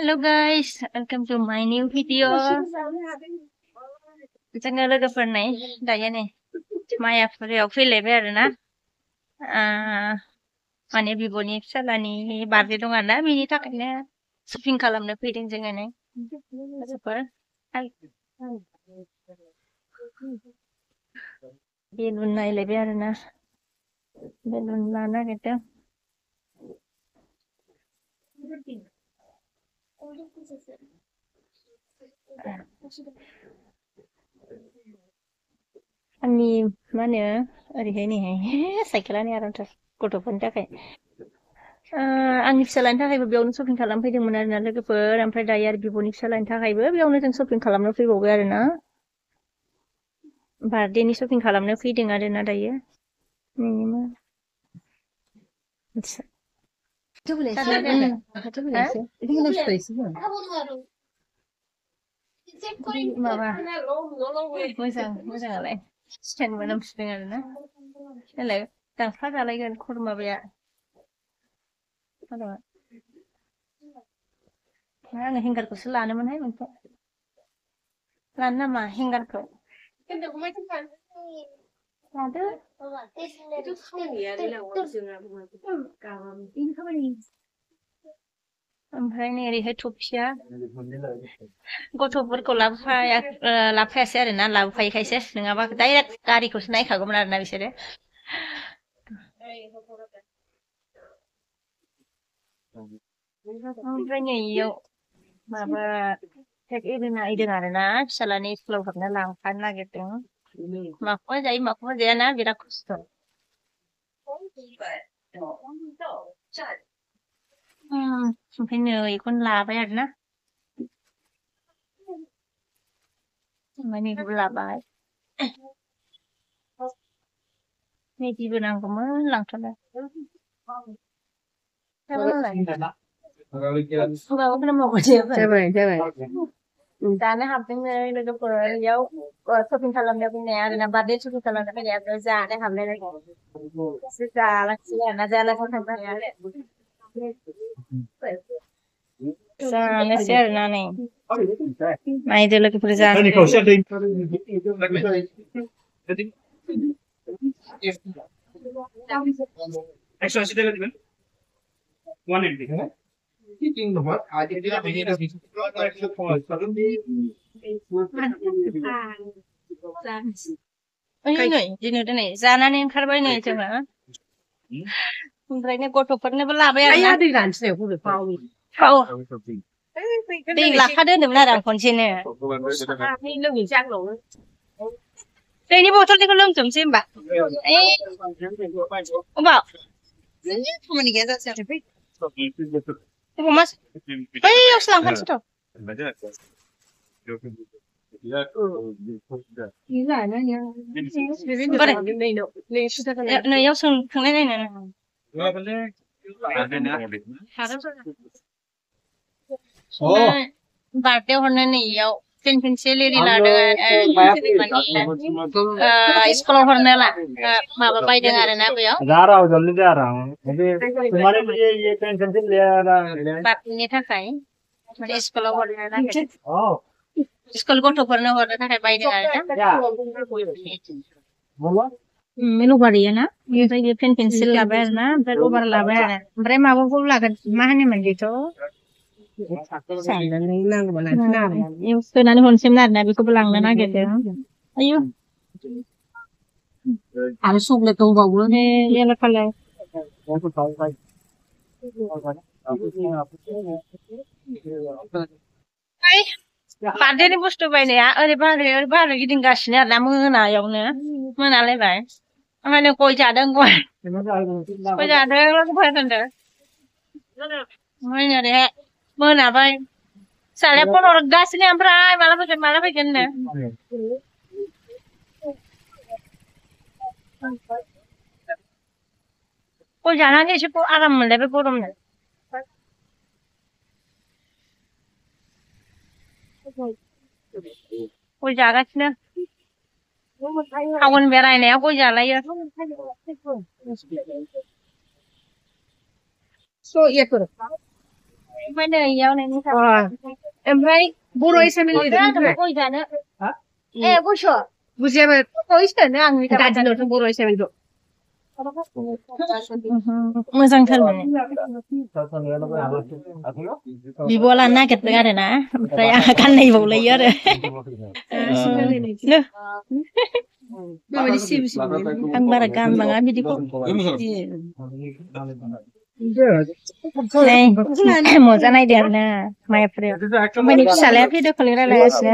Hello guys, welcome to my new video. जोङो लोगोफोर नै दायो नै मायापुरियाव फैलायबाय आरोना माने बिब'नि फिसालानि बार्थडे दं आरोना बेनि थाखायनो शपिं खालामनो फैदों जोङो नै लोगोफोर बेलुन नायलायबाय आरोना बेलुन लानो नागिरदों आंनि मा होनो ओरैहाय नैहाय साइकेलानो आरामथार गथ'फोरनि थाखाय आंनि फिसालानि थाखायबो बेयावनो शपिं खालामनो फैदोंमोन आरोना लोगोफोर ओमफ्राय दायो आरो बिब'नि फिसालानि थाखायबो बेयावनो जों शपिं खालामनो फैबावबाय आरोना बार्थडेनि शपिं खालामनो फैदों आरोना दायो माबा मोजाङालाय स्टेन्ड मोनामसिदों आरोना देलाय दानख्ला जालायगोन खुरमाबाया आङो हेंगारखौसो लानोमोनहाय मोनसे लानो नामा हेंगारखौ लादो ओमफ्राय नै ओरैहाय थफिया गथ'फोरखौ लाबोफायासै आरोना लाबोफायैखायसो नङाबा डाइरेक्ट गारिखौसो नायखागौमोन आरोना बिसोरो ओमफ्राय नै इयाव माबा केक एरिनायदों आरोना फिसालानि स्कुलाव हाबना लांफानो नागिरदों माखौबा जायो माखौबा जायाना बिराद खस्थ' ओमफ्राय नै बेखौनो लाबाय आरोना नैखौबो लाबाय मेगिबो नांगौमोन लांथ'ला जानो हाबदोंनो लोगोफोर इयाव शपिं खालामनो फैनाया आरोना बार्थडे शपिं खालामनो फैनाया बेयाव जानो हाबलायलायगौ जालांसै आरोना जालांसै जानोसै आरोना नै नायदो लोगोफोर जानो दिनै जानानै ओंखारबाय नै जोङो ओमफ्राय गथ'फोरनोबो लाबाय आरोना दै लाखादो होनदोंमोन आरो आं खनसेनो दैनि बथलनिखौ लोंजोबनोसै होमबा अबाव खामानि गैया जासै बैयावसो लांखानोसैथ' नैयाव सोंखांनाय नायनो बार्थडे हरनो नैयाव पेन्सिल एरि लादों स्कुलाव हरनो माबा बायदों आरोना बेयाव बार्थडेनि थाखाय स्कुलाव हरनो नागिरदों स्कुल गथ'फोरनो हरनो थाखाय बायदों आरोना लबार ना ओमफ्राय पेन्सिल लाबाय आरोना ओमफ्राय लबार लाबाय आरो ओमफ्राय माबाखौ लागोन मा होनोमोन बेथ' सोनानै हरनोसैमोन आरोना बेखौबो लांनो नागिरदों आयु आरो चकलेट दंबावो येल' कालार बार्थडेनि बुस्थु बायनाया ओरै गिदिंगासिनो आरोना मोनायावनो मोनालायबाय ओमफ्राय गय जादों गय जादों लोगोफोर होनदों ओमफ्राय ओरैहाय मोनाबाय फिसालाया फन हरगासिनो ओमफ्राय माला फैगोन होनो गय जानानै एसे आराम मोनलायबाय गरमनो गय जागासिनो टाउन बेरायनायाव गय जालायो Mà này dạo này như sao? Em thấy bố rồi xem Có đi ra thì có gì nữa. Ê, bố sợ. বুঝে আমি Có ý sợ nữa ăn người ta. গাছ নতুন বড় হয়েছে আমি Moजां थारमोन. बिब'ला नागिरदों आरो ना ओमफ्राय आंहा गाननायबावलायो आरो नो माबायदि सिबिसि आं बारा गानबाङा बिदिखौ नै मजा नायदो आरो ना मायाफ्रायाव ओमफ्राय नै फिसालाया भिडिअ कलिं रायलायगासिनो